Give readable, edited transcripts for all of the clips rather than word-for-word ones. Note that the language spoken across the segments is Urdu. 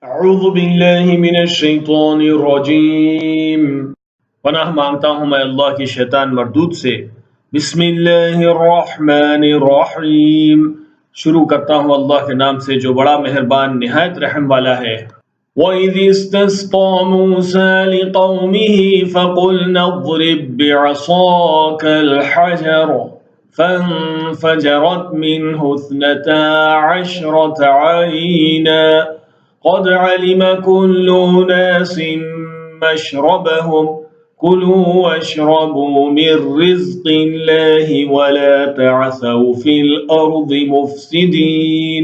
اعوذ باللہ من الشیطان الرجیم، پناہ مانگتا ہوں میں اللہ کی شیطان مردود سے۔ بسم اللہ الرحمن الرحیم، شروع کرتا ہوں اللہ کے نام سے جو بڑا مہربان نہایت رحم والا ہے۔ وَإِذِ اسْتَسْقَىٰ مُوسَىٰ لِقَوْمِهِ فَقُلْنَا اضْرِب بِّعَصَاكَ الْحَجَرَ فَانفَجَرَتْ مِنْهُ اثْنَتَا عَشْرَةَ عَيْنًا قد علم كل أناس مشربهم كلوا واشربوا من رزق الله ولا تعثوا في الأرض مفسدين۔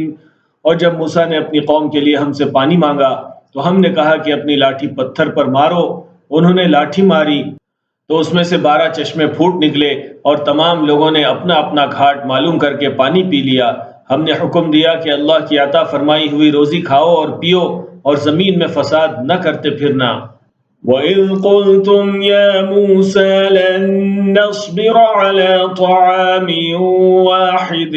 اور جب موسیٰ نے اپنی قوم کے لیے ہم سے پانی مانگا تو ہم نے کہا کہ اپنی لاٹھی پتھر پر مارو۔ انہوں نے لاٹھی ماری تو اس میں سے 12 چشمے پھوٹ نکلے اور تمام لوگوں نے اپنا اپنا گھاٹ معلوم کر کے پانی پی لیا۔ ہم نے حکم دیا کہ اللہ کی عطا فرمائی ہوئی روزی کھاؤ اور پیو اور زمین میں فساد نہ کرتے پھرنا۔ وَإِذْ قُلْتُمْ يَا مُوسَىٰ لَن نَّصْبِرَ عَلَىٰ طَعَامٍ وَاحِدٍ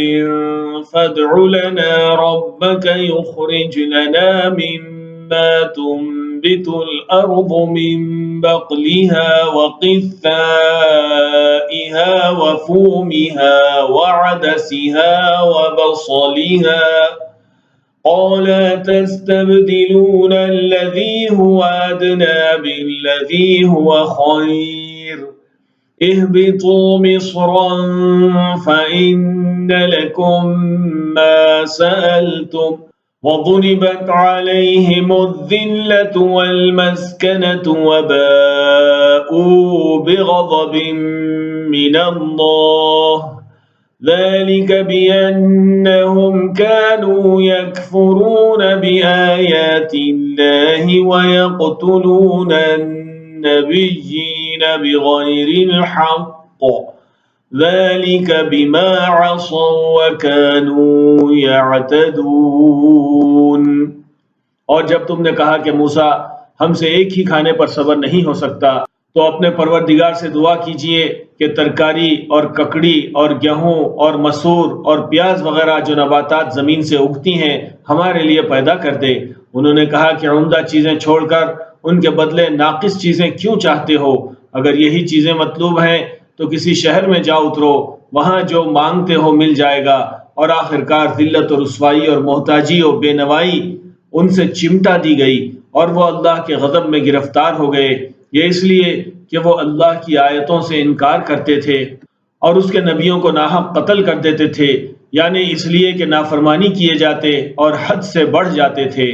فَادْعُ لَنَا رَبَّكَ يُخْرِجْ لَنَا مِمَّا تُنبِتُ الْأَرْضُ مِن بَقْلِهَا وَقِثَّائِهَا وَفُومِهَا وَعَدَسِهَا وَبَصَلِهَا قَالَ تَسْتَبْدِلُونَ الَّذِي هُوَ أَدْنَىٰ بِالَّذِي هُوَ خَيْرٌ اهْبِطُوا مِصْرًا فَإِنَّ لَكُم مَّا سَأَلْتُمْ وَضُرِبَتْ عَلَيْهِمُ الذِّلَّةُ وَالْمَسْكَنَةُ وَبَاءُوا بِغَضَبٍ مِّنَ اللَّهِ ذَلِكَ بِأَنَّهُمْ كَانُوا يَكْفُرُونَ بِآيَاتِ اللَّهِ وَيَقْتُلُونَ النَّبِيِّينَ بِغَيْرِ الْحَقِّ ذَلِكَ بِمَا عَصَوا وَكَانُوا يَعْتَدُونَ۔ اور جب تم نے کہا کہ موسیٰ ہم سے ایک ہی کھانے پر صبر نہیں ہو سکتا تو اپنے پروردگار سے دعا کیجئے کہ ترکاری اور ککڑی اور گیہوں اور مسور اور پیاز وغیرہ جو نباتات زمین سے اگتی ہیں ہمارے لیے پیدا کر دے۔ انہوں نے کہا کہ عمدہ چیزیں چھوڑ کر ان کے بدلے ناقص چیزیں کیوں چاہتے ہو؟ اگر یہی چیزیں مطلوب ہیں تو کسی شہر میں جا اترو، وہاں جو مانگتے ہو مل جائے گا۔ اور آخرکار ذلت اور رسوائی اور محتاجی اور بے نوائی ان سے چمٹا دی گئی اور وہ اللہ کے غضب میں گرفتار ہو گئے، یہ اس لیے کہ وہ اللہ کی آیتوں سے انکار کرتے تھے اور اس کے نبیوں کو ناحق قتل کر دیتے تھے، یعنی اس لیے کہ نافرمانی کیے جاتے اور حد سے بڑھ جاتے تھے۔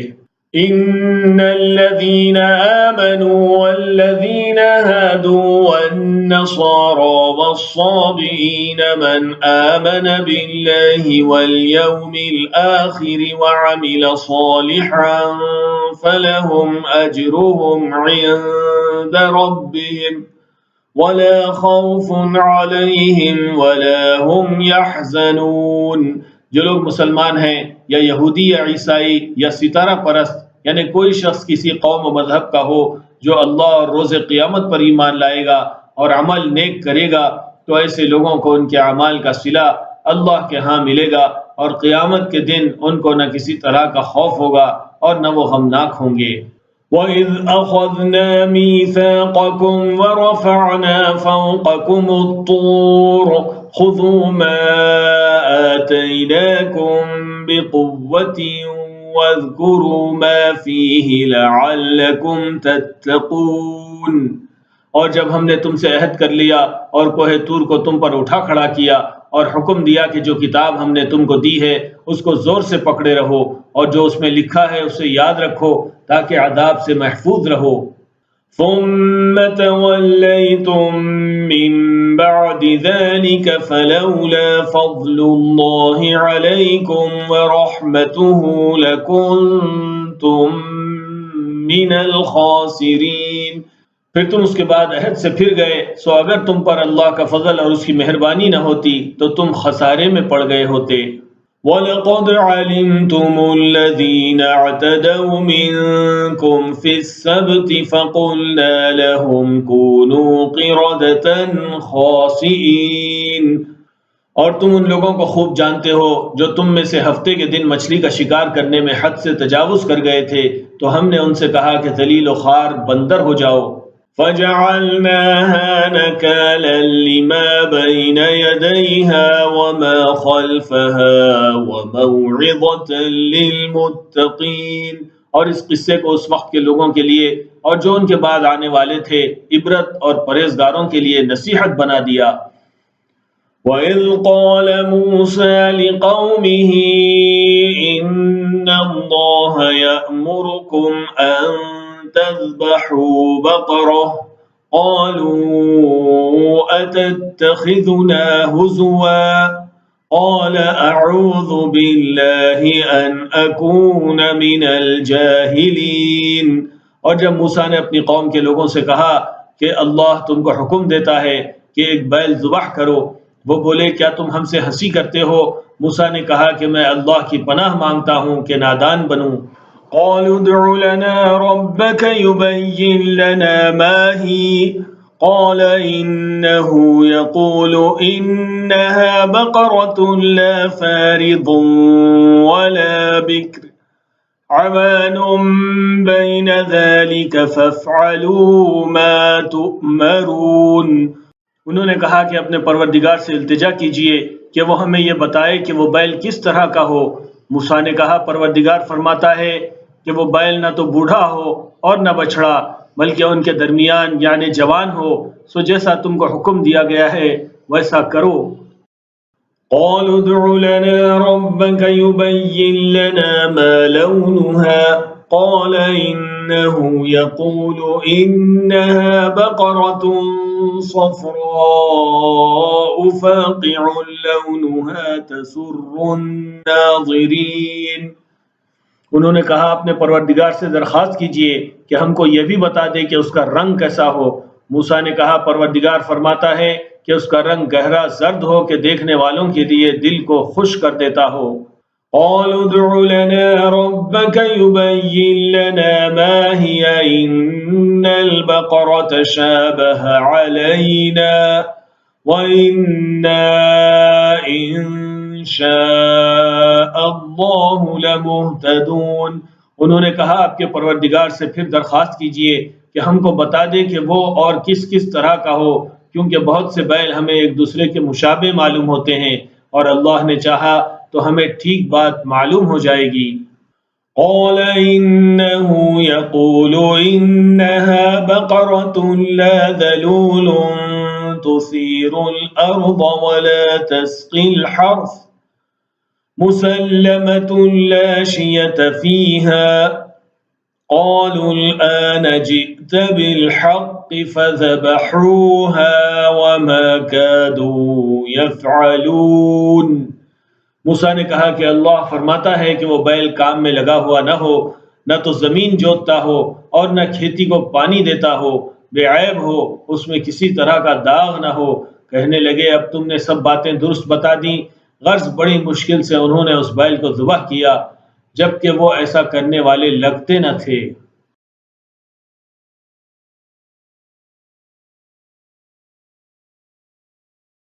ان الذين آمنوا والذين هادوا والنصارى والصابئين من آمن بالله واليوم الآخر وعمل صالحا فلهم أجرهم عند ربهم ولا خوف عليهم ولا هم يحزنون۔ جو لوگ مسلمان ہیں یا یہودی یا عیسائی یا ستارہ پرست، یعنی کوئی شخص کسی قوم و مذہب کا ہو جو اللہ اور روز قیامت پر ایمان لائے گا اور عمل نیک کرے گا تو ایسے لوگوں کو ان کے اعمال کا صلہ اللہ کے ہاں ملے گا اور قیامت کے دن ان کو نہ کسی طرح کا خوف ہوگا اور نہ وہ غمناک ہوں گے۔ وَإِذْ أَخَذْنَا مِيثَاقَكُمْ وَرَفَعْنَا فَوْقَكُمُ الطُّورَ خُذُوا مَا آتَيْنَاكُمْ بِقُوَّةٍ وَاذْكُرُوا مَا فِيهِ لَعَلَّكُمْ تَتَّقُونَ۔ اور جب ہم نے تم سے عہد کر لیا اور کوہ طور کو تم پر اٹھا کھڑا کیا اور حکم دیا کہ جو کتاب ہم نے تم کو دی ہے اس کو زور سے پکڑے رہو اور جو اس میں لکھا ہے اسے یاد رکھو تاکہ عذاب سے محفوظ رہو۔ ثم توليتم من بعد ذلك فلولا فضل الله عليكم ورحمته لكنتم من الخاسرين۔ پھر تم اس کے بعد عہد سے پھر گئے، سو اگر تم پر اللہ کا فضل اور اس کی مہربانی نہ ہوتی تو تم خسارے میں پڑ گئے ہوتے۔ وَلَقَدْ عَلِمْتُمُ الَّذِينَ اعْتَدَوْا مِنكُمْ فِي السَّبْتِ فَقُلْنَا لَهُمْ كُونُوا قِرَدَةً خَاسِئِينَ۔ اور تم ان لوگوں کو خوب جانتے ہو جو تم میں سے ہفتے کے دن مچھلی کا شکار کرنے میں حد سے تجاوز کر گئے تھے، تو ہم نے ان سے کہا کہ ذلیل و خوار بندر ہو جاؤ۔ فَجَعَلْنَاهَا نَكَالًا لِمَا بَيْنَ يَدَيْهَا وَمَا خَلْفَهَا وَمَوْعِظَةً لِلْمُتَّقِينَ، اور اس قصے کو اس وقت کے لوگوں کے لیے اور جو ان کے بعد آنے والے تھے عبرت اور پرہیزگاروں کے لیے نصیحت بنا دیا۔ وَإِذْ قَالَ مُوسَىٰ لِقَوْمِهِ إِنَّ اللَّهَ يَأْمُرُكُمْ أَن تَذْبَحُوا بَقَرَةً قَالُوا أَتَتَّخِذُنَا هُزُوًا قَالَ أَعُوذُ بِاللَّهِ أَنْ أَكُونَ مِنَ الْجَاهِلِينَ۔ اور جب موسیٰ نے اپنی قوم کے لوگوں سے کہا کہ اللہ تم کو حکم دیتا ہے کہ ایک بیل ذبح کرو، وہ بولے کیا تم ہم سے ہنسی کرتے ہو؟ موسیٰ نے کہا کہ میں اللہ کی پناہ مانگتا ہوں کہ نادان بنوں۔ قالوا ادع لنا ربك يبين لنا ما هي قال إنه يقول إنها بقرة لا فارض ولا بكر عوان بين ذلك فافعلوا ما تؤمرون۔ انہوں نے کہا کہ اپنے پروردگار سے التجا کیجئے کہ وہ ہمیں یہ بتائے کہ وہ بیل کس طرح کا ہو۔ موسیٰ نے کہا پروردگار فرماتا ہے کہ وہ بیل نہ تو بوڑھا ہو اور نہ بچڑا، بلکہ ان کے درمیان یعنی جوان ہو، سو جیسا تم کو حکم دیا گیا ہے ویسا کرو۔ قالوا ادع لنا ربك يبين لنا ما لونها قال إنه يقول إنها بقرة صفراء فاقع لونها تسر الناظرين۔ انہوں نے کہا اپنے پروردگار سے درخواست کیجئے کہ ہم کو یہ بھی بتا دے کہ اس کا رنگ کیسا ہو۔ موسیٰ نے کہا پروردگار فرماتا ہے کہ اس کا رنگ گہرا زرد ہو کہ دیکھنے والوں کے لیے دل کو خوش کر دیتا ہو۔ قالوا ادع لنا ربك يبين لنا ما هي إن البقرة شابه علينا وإنا إن شاء الله لمهتدون۔ انہوں نے کہا آپ کے پروردگار سے پھر درخواست کیجئے کہ ہم کو بتا دے کہ وہ اور کس کس طرح کا ہو، کیونکہ بہت سے بیل ہمیں ایک دوسرے کے مشابہ معلوم ہوتے ہیں، اور اللہ نے چاہا تو ہمیں ٹھیک بات معلوم ہو جائے گی۔ قال إنه يقول إنها بقرة لا ذلول تثير الأرض ولا تسقي الحرث مسلمة لا شية فيها قالوا الآن جئت بالحق فذبحوها وما كادوا يفعلون۔ موسیٰ نے کہا کہ اللہ فرماتا ہے کہ وہ بیل کام میں لگا ہوا نہ ہو، نہ تو زمین جوتتا ہو اور نہ کھیتی کو پانی دیتا ہو، بے عیب ہو، اس میں کسی طرح کا داغ نہ ہو۔ کہنے لگے اب تم نے سب باتیں درست بتا دیں۔ غرض بڑی مشکل سے انہوں نے اس بیل کو ذبح کیا، جبکہ وہ ایسا کرنے والے لگتے نہ تھے۔